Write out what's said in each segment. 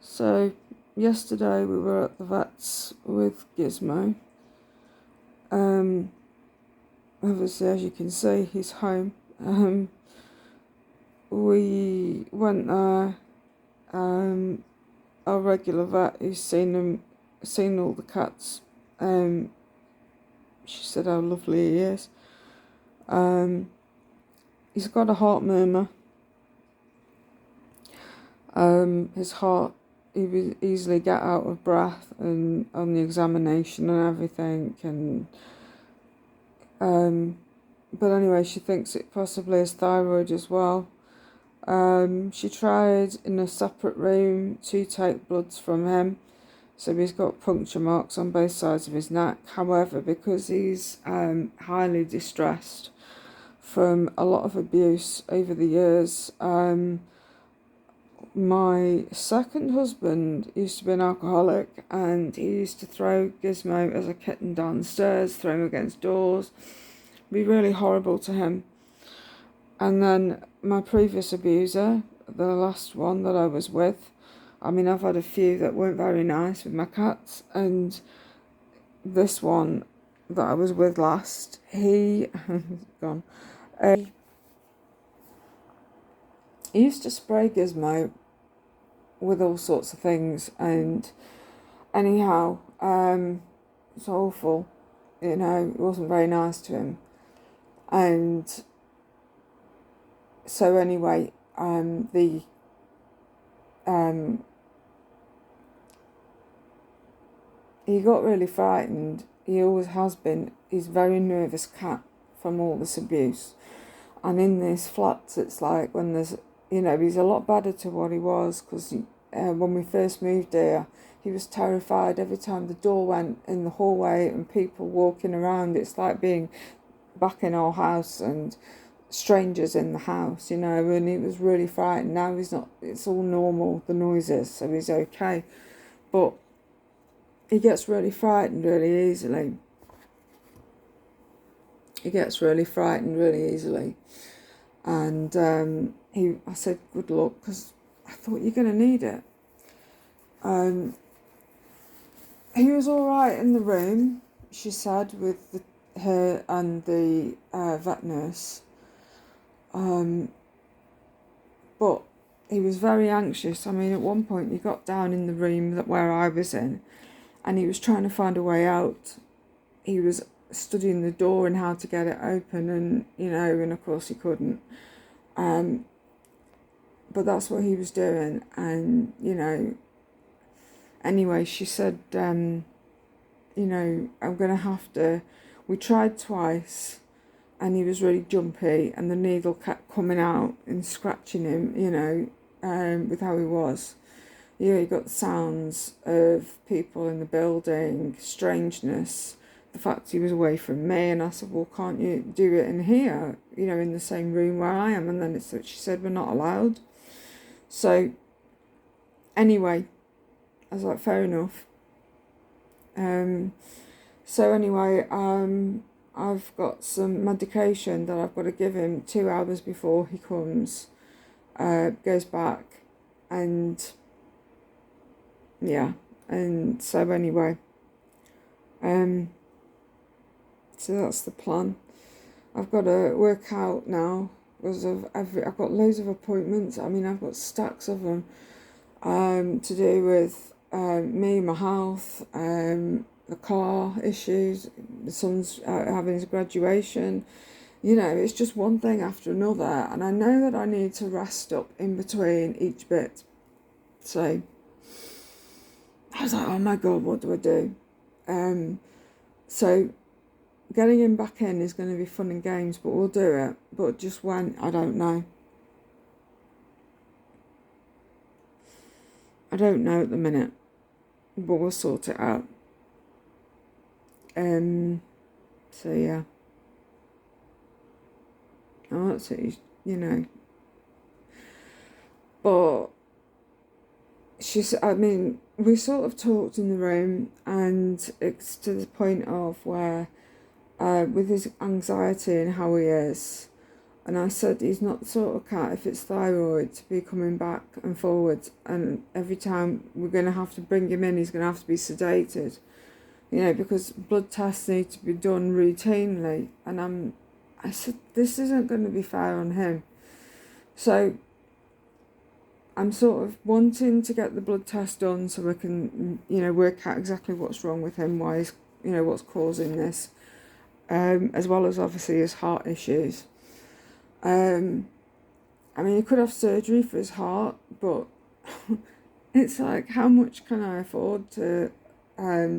So yesterday we were at the vet's with Gizmo. Obviously, as you can see, he's home. We went there. Our regular vet who's seen all the cats. She said how lovely he is. He's got a heart murmur. His heart, he would easily get out of breath and on the examination and everything. But anyway, she thinks it possibly is thyroid as well. She tried in a separate room to take bloods from him. So he's got puncture marks on both sides of his neck. However, because he's highly distressed from a lot of abuse over the years, my second husband used to be an alcoholic, and he used to throw Gizmo as a kitten downstairs, throw him against doors, be really horrible to him. And then my previous abuser, the last one that I was with, I mean, I've had a few that weren't very nice with my cats, and this one that I was with last, he gone. He used to spray Gizmo with all sorts of things, and anyhow, it's awful. You know, it wasn't very nice to him, and so anyway, he got really frightened. He always has been. He's a very nervous cat from all this abuse. And in these flats, it's like when there's, he's a lot better to what he was, because when we first moved here, he was terrified every time the door went in the hallway and people walking around. It's like being back in our house and strangers in the house, and he was really frightened. Now he's not, it's all normal, the noises, so he's okay. But he gets really frightened really easily. And I said, good luck, because I thought you're going to need it. He was all right in the room, she said, with her and the vet nurse. But he was very anxious. I mean, at one point he got down in the room where I was in, and he was trying to find a way out. He was studying the door and how to get it open, and and of course he couldn't. But that's what he was doing, and anyway, she said, I'm gonna have to. We tried twice, and he was really jumpy, and the needle kept coming out and scratching him, with how he was. He got the sounds of people in the building, strangeness, the fact he was away from me, and I said, well, can't you do it in here, in the same room where I am? And then she said, we're not allowed. So, anyway, I was like, fair enough. So anyway, I've got some medication that I've got to give him 2 hours before he comes, goes back, and yeah, and so anyway, so that's the plan. I've got to work out now, because I've got loads of appointments. I mean, I've got stacks of them, to do with me, my health, the car issues, the son's having his graduation. It's just one thing after another, and I know that I need to rest up in between each bit. So I was like, oh my God, what do I do? So getting him back in is going to be fun and games, but we'll do it. But just when, I don't know. I don't know at the minute, but we'll sort it out. So yeah. Oh, that's it, But we sort of talked in the room, and it's to the point of where, with his anxiety and how he is, And I said he's not the sort of cat, if it's thyroid, to be coming back and forwards, and every time we're going to have to bring him in, he's going to have to be sedated, you know, because blood tests need to be done routinely. And I said, this isn't going to be fair on him. So I'm sort of wanting to get the blood test done so we can, you know, work out exactly what's wrong with him, why he's, you know, what's causing this, as well as obviously his heart issues. I mean, he could have surgery for his heart, but it's like, how much can I afford to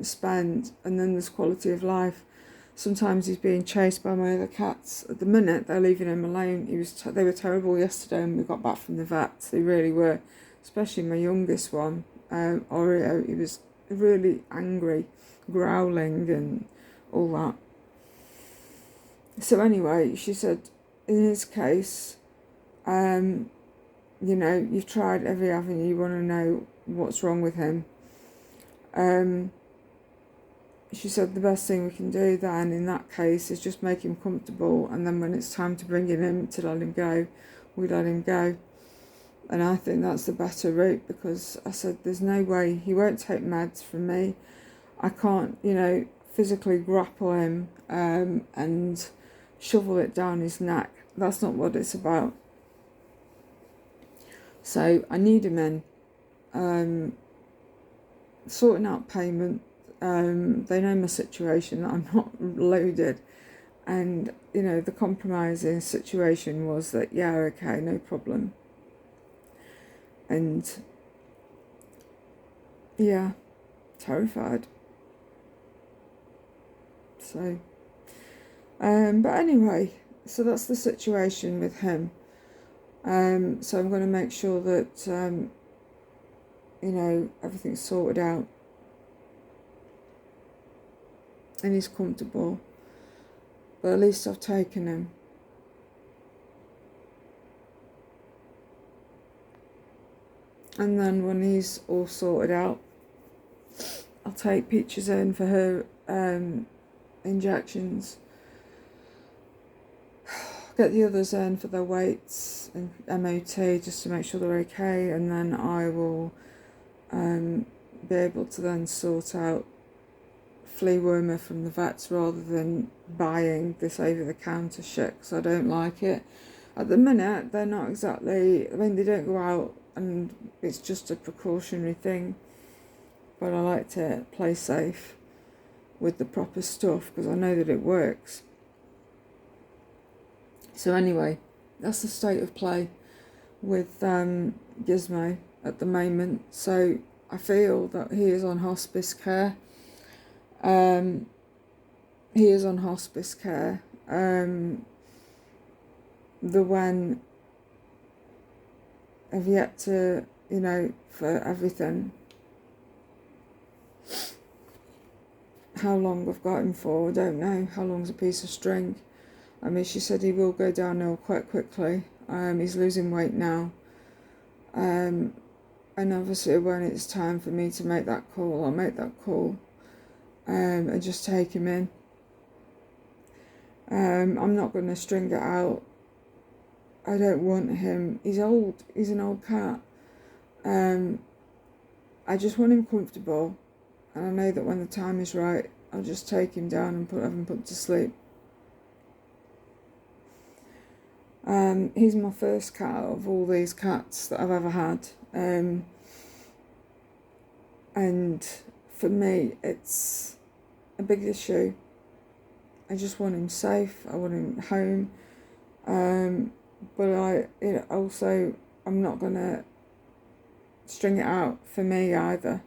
spend? And then there's quality of life. Sometimes he's being chased by my other cats. At the minute, they're leaving him alone. They were terrible yesterday when we got back from the vet. They really were, especially my youngest one, Oreo. He was really angry, growling and all that. So anyway, she said, in his case, you know, you've tried every avenue, you want to know what's wrong with him. She said the best thing we can do then, in that case, is just make him comfortable, and then when it's time to bring him in to let him go, we let him go. And I think that's the better route, because I said there's no way, he won't take meds from me. I can't, you know, physically grapple him and shovel it down his neck. That's not what it's about. So I need him in. Sorting out payment. They know my situation, that I'm not loaded. And, you know, the compromising situation was that, yeah, okay, no problem. And, yeah, terrified. So, but anyway, so that's the situation with him. So I'm going to make sure that, you know, everything's sorted out and he's comfortable. But at least I've taken him. And then when he's all sorted out, I'll take Peaches in for her injections. Get the others in for their weights and MOT, just to make sure they're okay, and then I will be able to then sort out flea wormer from the vets rather than buying this over-the-counter shit, because I don't like it. At the minute, they're not exactly, I mean, they don't go out and it's just a precautionary thing, but I like to play safe with the proper stuff because I know that it works. So anyway, that's the state of play with Gizmo at the moment. So I feel that he is on hospice care. He is on hospice care. The one have yet to, you know, for everything. How long I've got him for, I don't know. How long's a piece of string? I mean, she said he will go downhill quite quickly. He's losing weight now. And obviously when it's time for me to make that call, I'll make that call. And just take him in. I'm not going to string it out. I don't want him. He's old. He's an old cat. I just want him comfortable. And I know that when the time is right, I'll just take him down and have him put to sleep. He's my first cat out of all these cats that I've ever had. And for me, it's a big issue. I just want him safe. I want him home. But I'm not going to string it out for me either.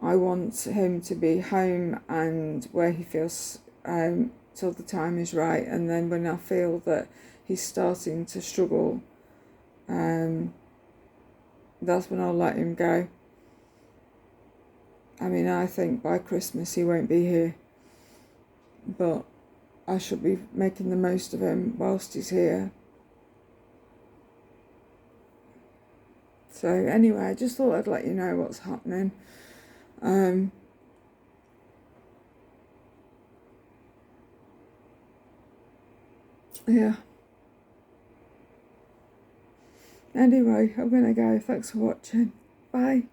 I want him to be home and where he feels till the time is right. And then when I feel that he's starting to struggle, that's when I'll let him go. I mean, I think by Christmas he won't be here, but I shall be making the most of him whilst he's here. So anyway, I just thought I'd let you know what's happening. Yeah. Anyway, I'm going to go. Thanks for watching. Bye.